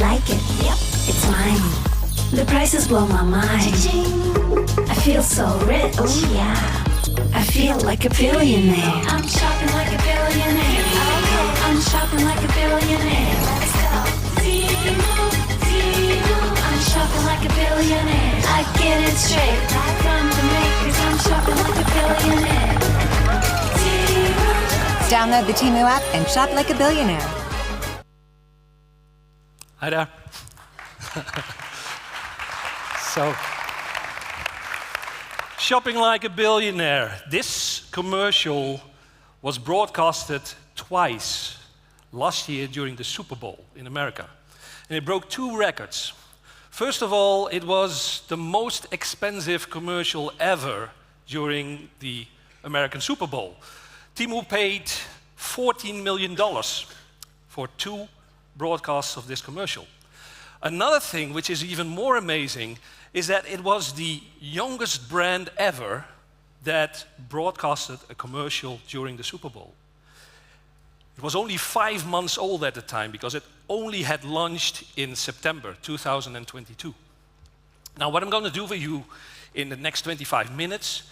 like it. Yep, it's mine. The prices blow my mind. I feel so rich. Oh yeah. I feel like a billionaire. I'm shopping like a billionaire. I'm shopping like a billionaire. Let's go. Temu, Temu. I'm shopping like a billionaire. I get it straight from the makers. I'm shopping like a billionaire. Temu. Download the Temu app and shop like a billionaire. Hi there. So, shopping like a billionaire. This commercial was broadcasted twice last year during the Super Bowl in America. And it broke 2 records. First of all, it was the most expensive commercial ever during the American Super Bowl. Temu paid $14 million for 2 broadcasts of this commercial. Another thing which is even more amazing is that it was the youngest brand ever that broadcasted a commercial during the Super Bowl. It was only 5 months old at the time because it only had launched in September 2022. Now what I'm going to do for you in the next 25 minutes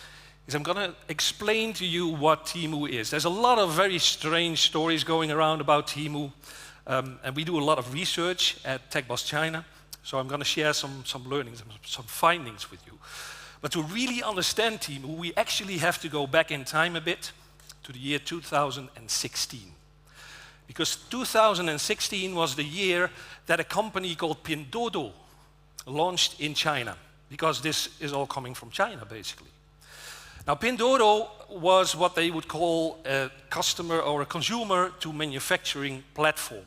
is I'm going to explain to you what Temu is. There's a lot of very strange stories going around about Temu. And we do a lot of research at TechBoss China, so I'm going to share some learnings, some findings with you. But to really understand Temu, we actually have to go back in time a bit to the year 2016. Because 2016 was the year that a company called Pinduoduo launched in China, because this is all coming from China, basically. Now, Pinduoduo was what they would call a customer or a consumer to manufacturing platform.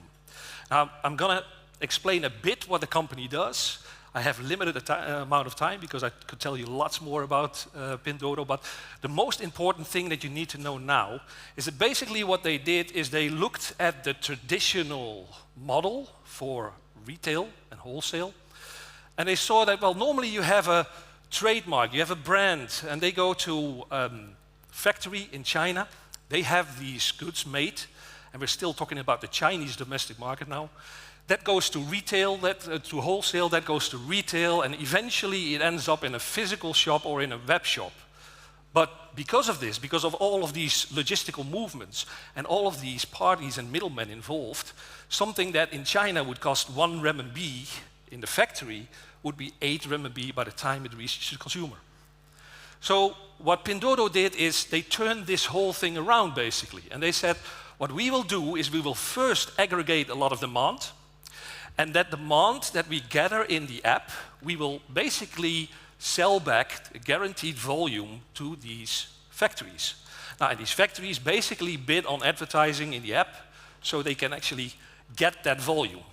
Now, I'm going to explain a bit what the company does. I have limited amount of time because I could tell you lots more about Pinduoduo, but the most important thing that you need to know now is that basically what they did is they looked at the traditional model for retail and wholesale, and they saw that, well, normally you have a trademark, you have a brand, and they go to factory in China, they have these goods made, and we're still talking about the Chinese domestic market now. That goes to retail, to wholesale, that goes to retail, and eventually it ends up in a physical shop or in a web shop. But because of this, because of all of these logistical movements and all of these parties and middlemen involved, something that in China would cost 1 renminbi in the factory would be 8 renminbi by the time it reaches the consumer. So what Pinduoduo did is they turned this whole thing around, basically, and they said, what we will do is we will first aggregate a lot of demand, and that demand that we gather in the app, we will basically sell back a guaranteed volume to these factories. Now, and these factories basically bid on advertising in the app, so they can actually get that volume.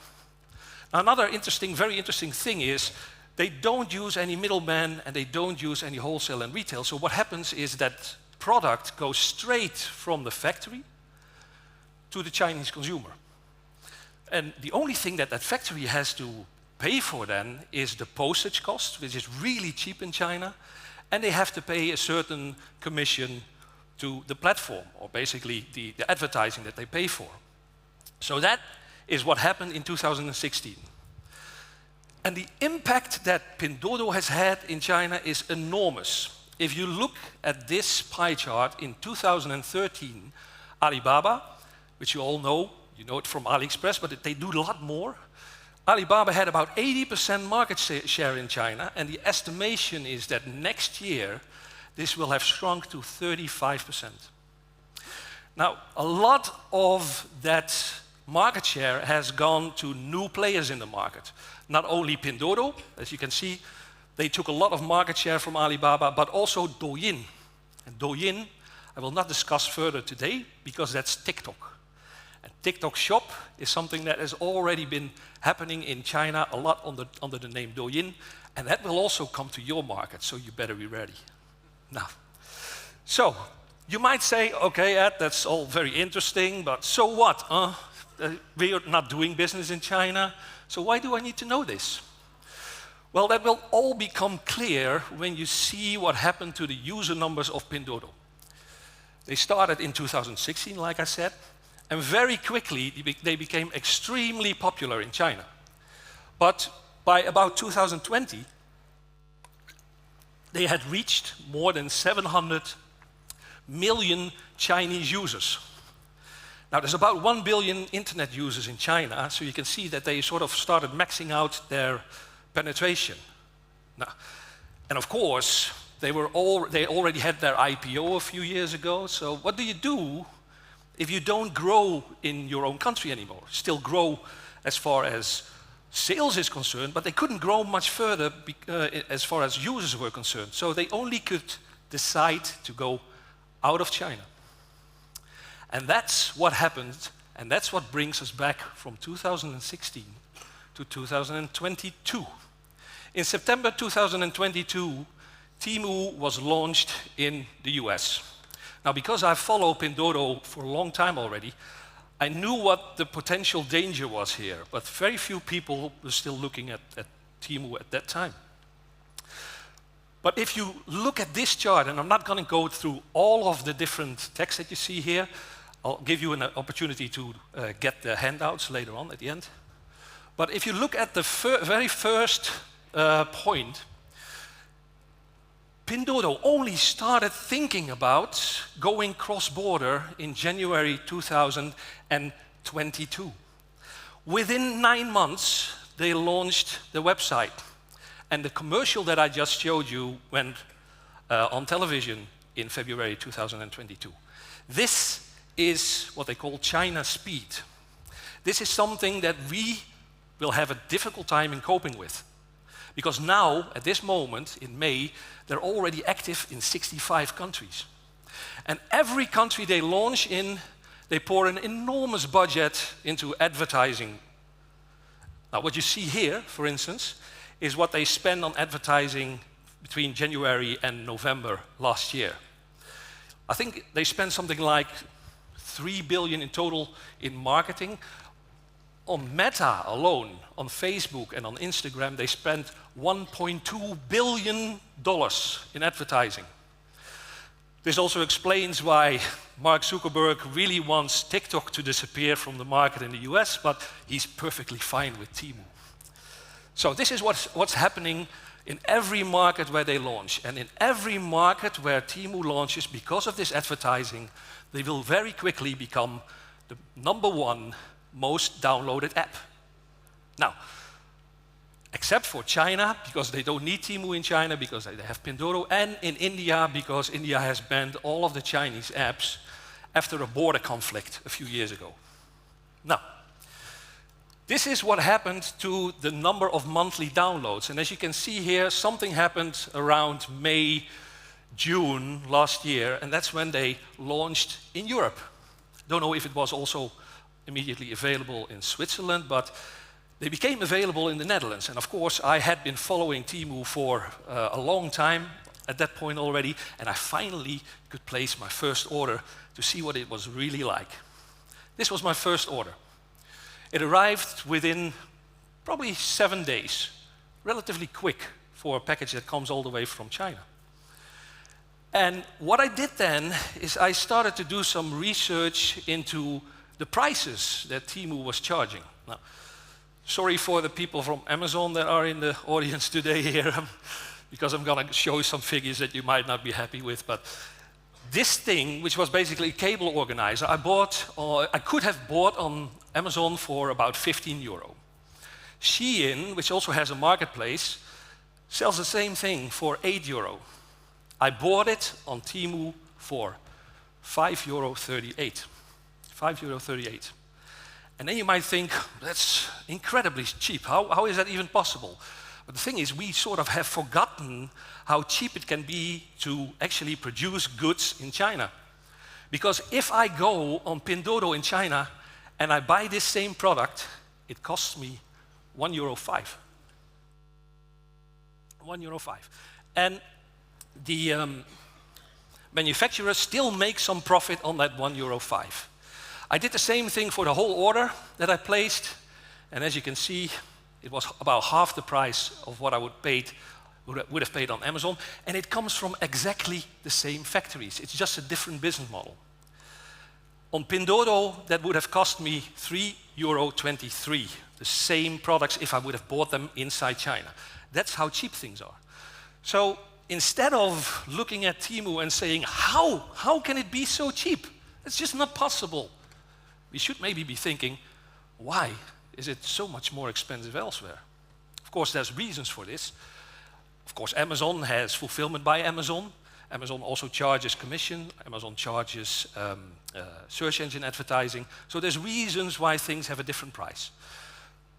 Now, another interesting, very interesting thing is they don't use any middlemen and they don't use any wholesale and retail. So what happens is that product goes straight from the factory to the Chinese consumer. And the only thing that that factory has to pay for then is the postage cost, which is really cheap in China, and they have to pay a certain commission to the platform, or basically the advertising that they pay for. So that is what happened in 2016. And the impact that Pinduoduo has had in China is enormous. If you look at this pie chart, in 2013, Alibaba, which you all know it from AliExpress, but they do a lot more. Alibaba had about 80% market share in China, and the estimation is that next year, this will have shrunk to 35%. Now, a lot of that market share has gone to new players in the market. Not only Pinduoduo, as you can see, they took a lot of market share from Alibaba, but also Douyin. And Douyin, I will not discuss further today, because that's TikTok. And TikTok Shop is something that has already been happening in China a lot under the name Douyin, and that will also come to your market, so you better be ready. Now, so you might say, okay, Ed, that's all very interesting, but so what? We are not doing business in China, so why do I need to know this? Well, that will all become clear when you see what happened to the user numbers of Pinduoduo. They started in 2016, like I said, and very quickly they became extremely popular in China. But by about 2020, they had reached more than 700 million Chinese users. Now, there's about 1 billion internet users in China, so you can see that they sort of started maxing out their penetration. Now, and of course, they already had their IPO a few years ago, so what do you do if you don't grow in your own country anymore? Still grow as far as sales is concerned, but they couldn't grow much further as far as users were concerned. So they only could decide to go out of China. And that's what happened, and that's what brings us back from 2016 to 2022. In September 2022, Temu was launched in the US. Now, because I follow Pinduoduo for a long time already, I knew what the potential danger was here, but very few people were still looking at Temu at that time. But if you look at this chart, and I'm not going to go through all of the different text that you see here, I'll give you an opportunity to get the handouts later on at the end. But if you look at the very first point, Pinduoduo only started thinking about going cross-border in January 2022. Within 9 months, they launched the website. And the commercial that I just showed you went on television in February 2022. This is what they call China speed. This is something that we will have a difficult time in coping with. Because now, at this moment, in May, they're already active in 65 countries. And every country they launch in, they pour an enormous budget into advertising. Now, what you see here, for instance, is what they spend on advertising between January and November last year. I think they spent something like 3 billion in total in marketing. On Meta alone, on Facebook and on Instagram, they spent $1.2 billion in advertising. This also explains why Mark Zuckerberg really wants TikTok to disappear from the market in the US, but he's perfectly fine with Temu. So this is what's happening in every market where they launch. And in every market where Temu launches, because of this advertising, they will very quickly become the #1 most downloaded app. Now, except for China, because they don't need Temu in China, because they have Pinduoduo, and in India, because India has banned all of the Chinese apps after a border conflict a few years ago. Now, this is what happened to the number of monthly downloads. And as you can see here, something happened around May, June last year, and that's when they launched in Europe. Don't know if it was also immediately available in Switzerland, but they became available in the Netherlands. And of course, I had been following Temu for a long time at that point already, and I finally could place my first order to see what it was really like. This was my first order. It arrived within probably 7 days, relatively quick for a package that comes all the way from China. And what I did then is I started to do some research into the prices that Temu was charging. Now, sorry for the people from Amazon that are in the audience today here, because I'm going to show you some figures that you might not be happy with. But this thing, which was basically a cable organizer, I could have bought on Amazon for about 15 euro. Shein, which also has a marketplace, sells the same thing for 8 euro. I bought it on Temu for 5.38 euro. 5.38 euro. And then you might think, that's incredibly cheap. How is that even possible? But the thing is, we sort of have forgotten how cheap it can be to actually produce goods in China. Because if I go on Pinduoduo in China and I buy this same product, it costs me €1.05. €1.05. And the manufacturers still make some profit on that €1.05. I did the same thing for the whole order that I placed, and as you can see, it was about half the price of what I would have paid on Amazon, and it comes from exactly the same factories. It's just a different business model. On Pinduoduo, that would have cost me euro 23. The same products if I would have bought them inside China. That's how cheap things are. So instead of looking at Temu and saying, how can it be so cheap? It's just not possible. We should maybe be thinking, why is it so much more expensive elsewhere? Of course, there's reasons for this. Of course, Amazon has fulfillment by Amazon. Amazon also charges commission. Amazon charges search engine advertising. So there's reasons why things have a different price.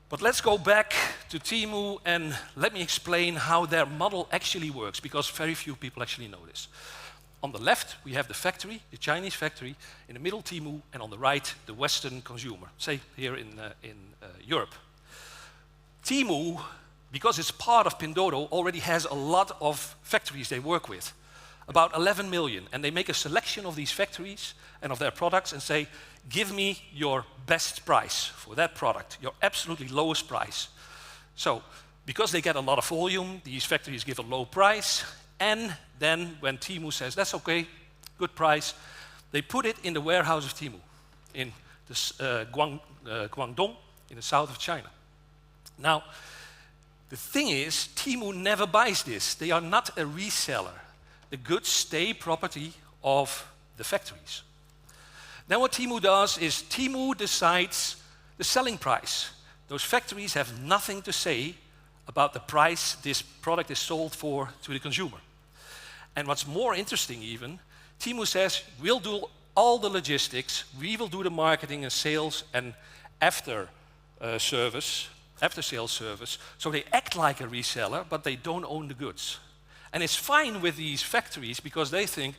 But let's go back to Temu and let me explain how their model actually works, because very few people actually know this. On the left, we have the factory, the Chinese factory. In the middle, Temu, and on the right, the Western consumer, say here in Europe. Temu, because it's part of Pinduoduo, already has a lot of factories they work with, about 11 million, and they make a selection of these factories and of their products and say, give me your best price for that product, your absolutely lowest price. So, because they get a lot of volume, these factories give a low price, and then when Temu says, that's okay, good price, they put it in the warehouse of Temu, in this, Guangdong, in the south of China. Now, the thing is, Temu never buys this. They are not a reseller. The goods stay property of the factories. Then what Temu does is Temu decides the selling price. Those factories have nothing to say about the price this product is sold for to the consumer. And what's more interesting even, Temu says, we'll do all the logistics, we will do the marketing and sales and after sales service. So they act like a reseller, but they don't own the goods. And it's fine with these factories because they think,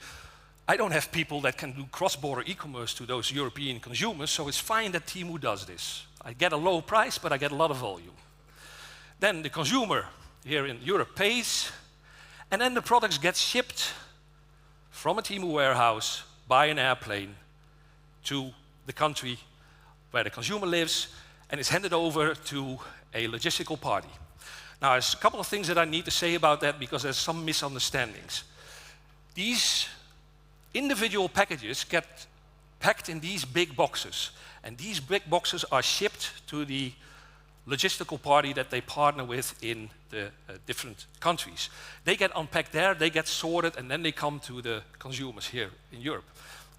I don't have people that can do cross-border e-commerce to those European consumers, so it's fine that Temu does this. I get a low price, but I get a lot of volume. Then the consumer here in Europe pays, and then the products get shipped from a Temu warehouse by an airplane to the country where the consumer lives, and it's handed over to a logistical party. Now, there's a couple of things that I need to say about that because there's some misunderstandings. These individual packages get packed in these big boxes, and these big boxes are shipped to the logistical party that they partner with in the different countries. They get unpacked there, they get sorted, and then they come to the consumers here in Europe.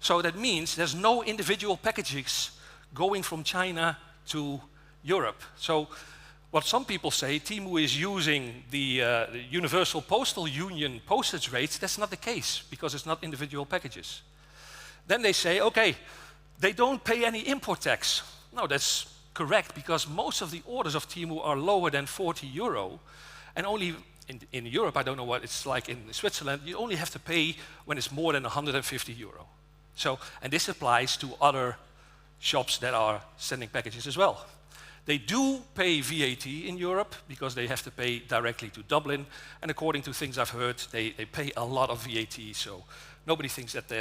So that means there's no individual packages going from China to Europe. So what some people say, Temu is using the Universal Postal Union postage rates. That's not the case, because it's not individual packages. Then they say, okay, they don't pay any import tax. No, that's correct, because most of the orders of Temu are lower than 40 euro. And only in Europe, I don't know what it's like in Switzerland, you only have to pay when it's more than 150 euro. So, and this applies to other shops that are sending packages as well. They do pay VAT in Europe because they have to pay directly to Dublin, and according to things I've heard, they pay a lot of VAT, so nobody thinks that they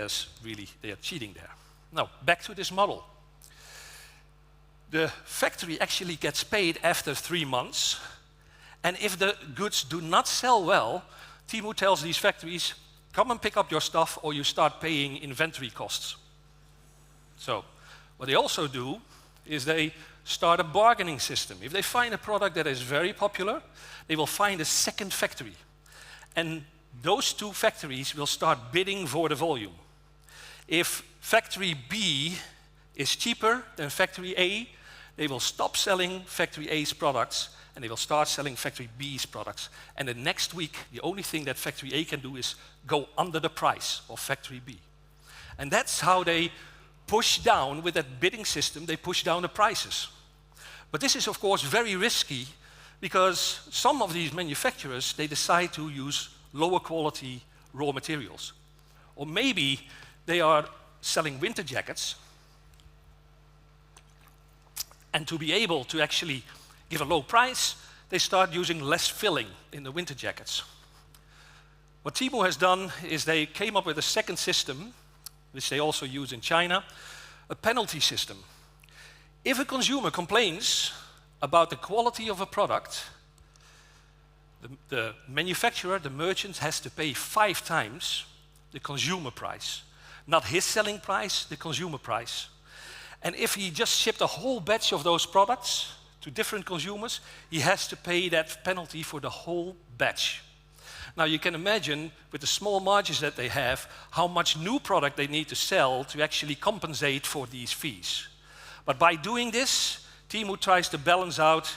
are cheating there. Now, back to this model. The factory actually gets paid after 3 months, and if the goods do not sell well, Temu tells these factories, come and pick up your stuff or you start paying inventory costs. So, what they also do is they start a bargaining system. If they find a product that is very popular, they will find a second factory. And those two factories will start bidding for the volume. If factory B is cheaper than factory A, they will stop selling factory A's products and they will start selling factory B's products. And the next week, the only thing that factory A can do is go under the price of factory B. And that's how they push down, with that bidding system, they push down the prices. But this is, of course, very risky because some of these manufacturers, they decide to use lower quality raw materials. Or maybe they are selling winter jackets, and to be able to actually give a low price, they start using less filling in the winter jackets. What Temu has done is they came up with a second system, which they also use in China, a penalty system. If a consumer complains about the quality of a product, the manufacturer, the merchant, has to pay 5 times the consumer price. Not his selling price, the consumer price. And if he just shipped a whole batch of those products to different consumers, he has to pay that penalty for the whole batch. Now you can imagine, with the small margins that they have, how much new product they need to sell to actually compensate for these fees. But by doing this, Temu tries to balance out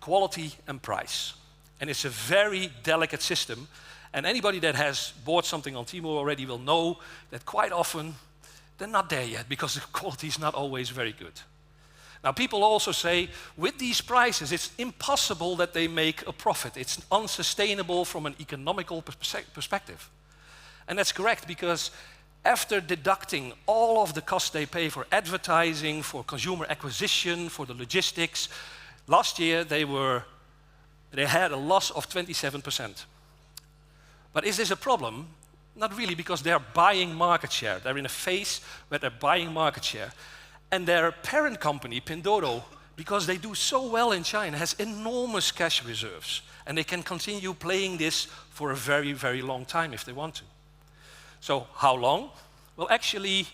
quality and price. And it's a very delicate system. And anybody that has bought something on Temu already will know that quite often they're not there yet because the quality is not always very good. Now people also say, with these prices, it's impossible that they make a profit. It's unsustainable from an economical perspective. And that's correct, because after deducting all of the costs they pay for advertising, for consumer acquisition, for the logistics, last year they had a loss of 27%. But is this a problem? Not really, because they're buying market share. They're in a phase where they're buying market share. And their parent company, Pinduoduo, because they do so well in China, has enormous cash reserves. And they can continue playing this for a very, very long time if they want to. So how long? Well, actually,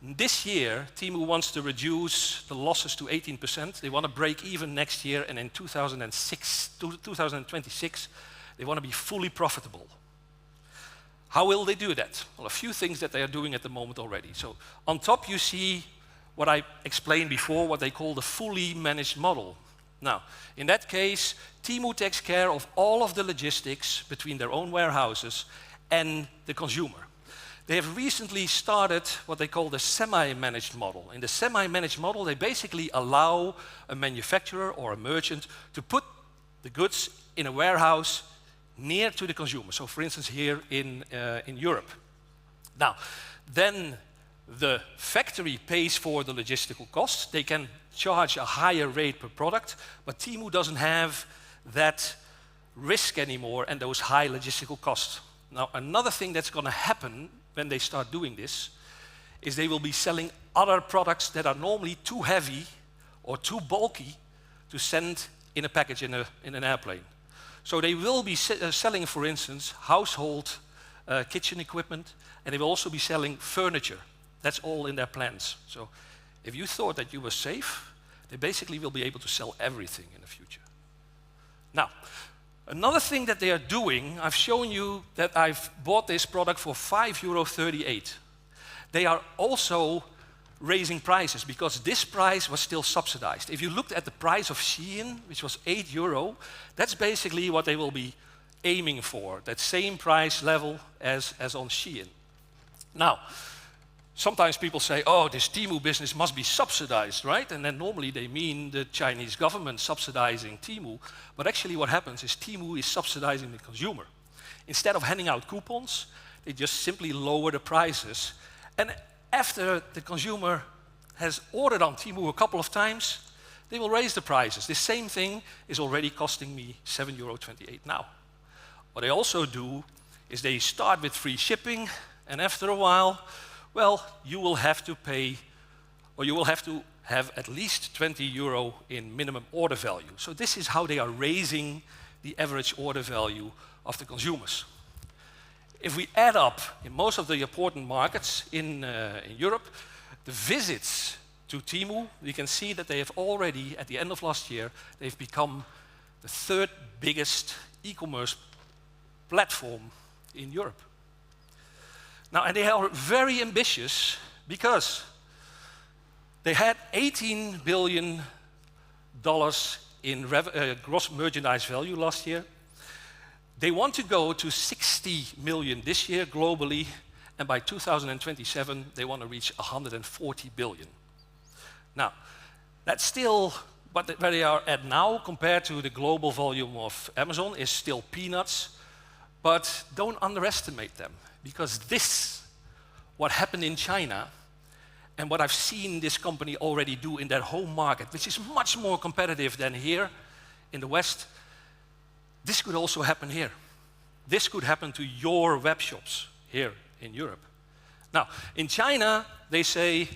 this year, Temu wants to reduce the losses to 18%. They want to break even next year, and in 2026, they want to be fully profitable. How will they do that? Well, a few things that they are doing at the moment already. So on top you see what I explained before, what they call the fully managed model. Now, in that case, Temu takes care of all of the logistics between their own warehouses and the consumer. They have recently started what they call the semi-managed model. In the semi-managed model, they basically allow a manufacturer or a merchant to put the goods in a warehouse near to the consumer. So for instance, here in Europe. Now, then the factory pays for the logistical costs. They can charge a higher rate per product, but Temu doesn't have that risk anymore and those high logistical costs. Now, another thing that's going to happen when they start doing this is they will be selling other products that are normally too heavy or too bulky to send in a package in an airplane. So they will be selling, for instance, household kitchen equipment, and they will also be selling furniture. That's all in their plans. So if you thought that you were safe, they basically will be able to sell everything in the future. Now, another thing that they are doing, I've shown you that I've bought this product for €5.38. They are also raising prices because this price was still subsidized. If you looked at the price of Shein, which was €8, that's basically what they will be aiming for, that same price level as on Shein. Now, sometimes people say, oh, this Temu business must be subsidized, right? And then normally they mean the Chinese government subsidizing Temu. But actually what happens is Temu is subsidizing the consumer. Instead of handing out coupons, they just simply lower the prices. And after the consumer has ordered on Temu a couple of times, they will raise the prices. This same thing is already costing me €7.28 now. What they also do is they start with free shipping, and after a while, well, you will have to pay, or you will have to have at least €20 in minimum order value. So this is how they are raising the average order value of the consumers. If we add up in most of the important markets in Europe, the visits to Temu, we can see that they have already, at the end of last year, they've become the third biggest e-commerce platform in Europe. Now, and they are very ambitious because they had $18 billion in gross merchandise value last year. They want to go to 60 million this year globally, and by 2027 they want to reach 140 billion. Now, that's still where they are at now compared to the global volume of Amazon is still peanuts, but don't underestimate them, because this, what happened in China, and what I've seen this company already do in their home market, which is much more competitive than here in the West, this could also happen here. This could happen to your web shops here in Europe. Now, in China, they say,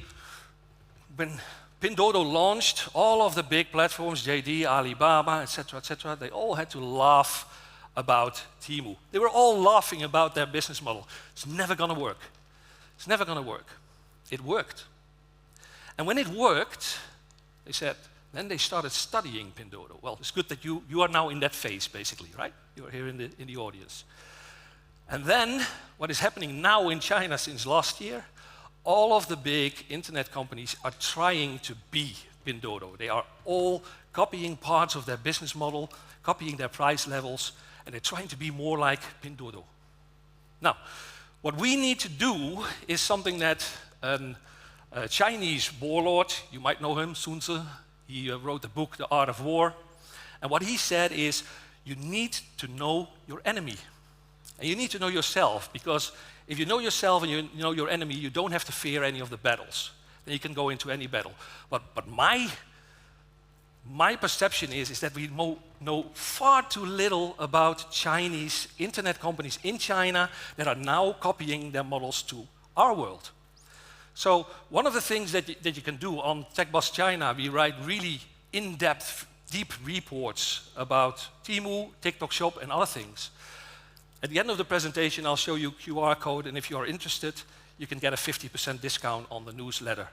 when Pinduoduo launched, all of the big platforms, JD, Alibaba, etc., they all had to laugh about Temu. They were all laughing about their business model. It's never going to work. It's never going to work. It worked. And when it worked, they said, then they started studying Pinduoduo. Well, it's good that you are now in that phase, basically, right? You're here in the audience. And then, what is happening now in China since last year, all of the big internet companies are trying to be Pinduoduo. They are all copying parts of their business model, copying their price levels, and they're trying to be more like Pinduoduo. Now, what we need to do is something that a Chinese warlord, you might know him, Sun Tzu, he wrote the book, The Art of War, and what he said is, you need to know your enemy. And you need to know yourself, because if you know yourself and you know your enemy, you don't have to fear any of the battles. Then you can go into any battle. But my perception is that we know far too little about Chinese internet companies in China that are now copying their models to our world. So one of the things that you can do on TechBus China, we write really in-depth, deep reports about Temu, TikTok Shop, and other things. At the end of the presentation, I'll show you QR code, and if you are interested, you can get a 50% discount on the newsletter.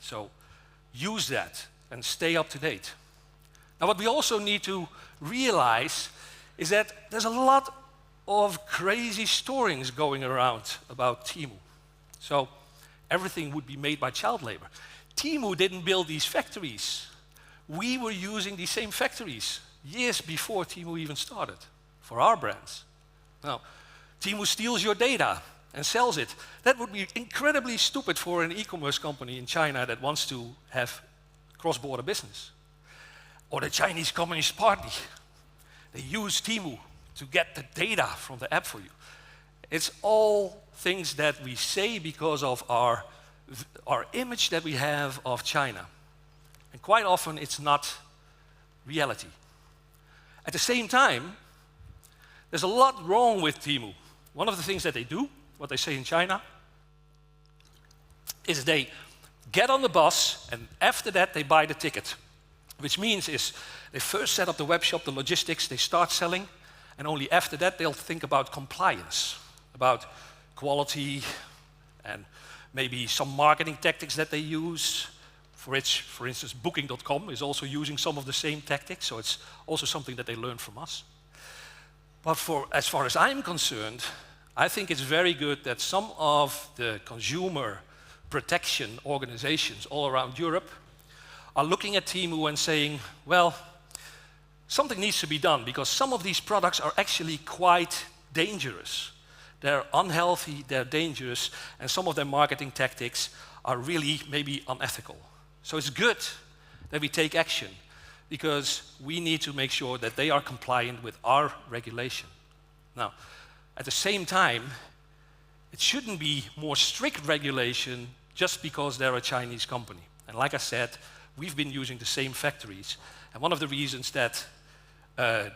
So use that and stay up to date. Now, what we also need to realize is that there's a lot of crazy stories going around about Temu. So everything would be made by child labor. Temu didn't build these factories. We were using these same factories years before Temu even started for our brands. Now, Temu steals your data and sells it. That would be incredibly stupid for an e-commerce company in China that wants to have cross-border business. Or the Chinese Communist Party. They use Temu to get the data from the app for you. It's all things that we say because of our image that we have of China. And quite often it's not reality. At the same time, there's a lot wrong with Temu. One of the things that they do, what they say in China, is they get on the bus and after that they buy the ticket. Which means is they first set up the web shop, the logistics, they start selling, and only after that they'll think about compliance, about quality, and maybe some marketing tactics that they use, for which, for instance, Booking.com is also using some of the same tactics, so it's also something that they learn from us. But as far as I'm concerned, I think it's very good that some of the consumer protection organizations all around Europe are looking at Temu and saying, well, something needs to be done because some of these products are actually quite dangerous. They're unhealthy, they're dangerous, and some of their marketing tactics are really maybe unethical. So it's good that we take action, because we need to make sure that they are compliant with our regulation. Now, at the same time, it shouldn't be more strict regulation just because they're a Chinese company. And like I said, we've been using the same factories. And one of the reasons that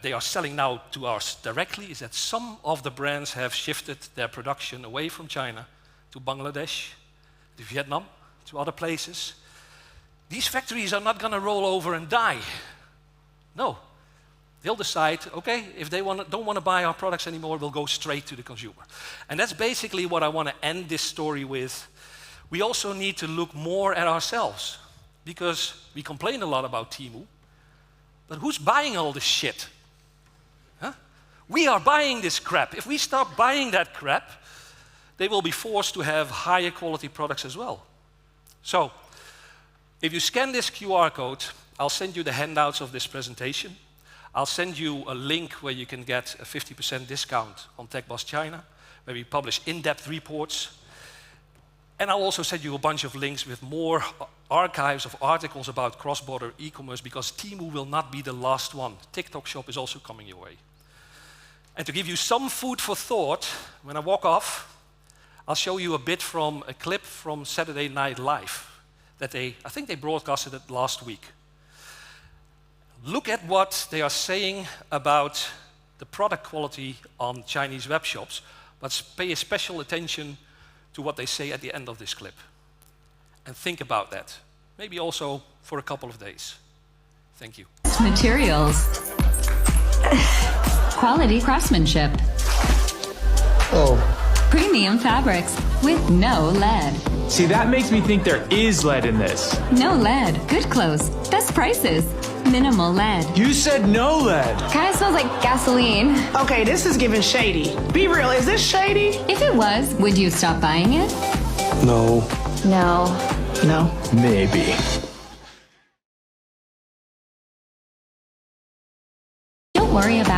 they are selling now to us directly is that some of the brands have shifted their production away from China to Bangladesh, to Vietnam, to other places. These factories are not going to roll over and die. No. They'll decide, okay, if they don't want to buy our products anymore, we'll go straight to the consumer. And that's basically what I want to end this story with. We also need to look more at ourselves, because we complain a lot about Temu, but who's buying all this shit? Huh? We are buying this crap. If we stop buying that crap, they will be forced to have higher quality products as well. So, if you scan this QR code, I'll send you the handouts of this presentation. I'll send you a link where you can get a 50% discount on TechBus China, where we publish in-depth reports. And I'll also send you a bunch of links with more archives of articles about cross-border e-commerce, because Temu will not be the last one. TikTok Shop is also coming your way. And to give you some food for thought, when I walk off, I'll show you a bit from a clip from Saturday Night Live that I think they broadcasted it last week. Look at what they are saying about the product quality on Chinese web shops, but pay special attention to what they say at the end of this clip. And think about that, maybe also for a couple of days. Thank you. Materials. Quality craftsmanship. Oh. Premium fabrics with no lead. See, that makes me think there is lead in this. No lead. Good clothes. Best prices. Minimal lead. You said no lead. Kinda smells like gasoline. Okay, this is giving shady. Be real, is this shady? If it was, would you stop buying it? No. No. No. Maybe. Don't worry about it.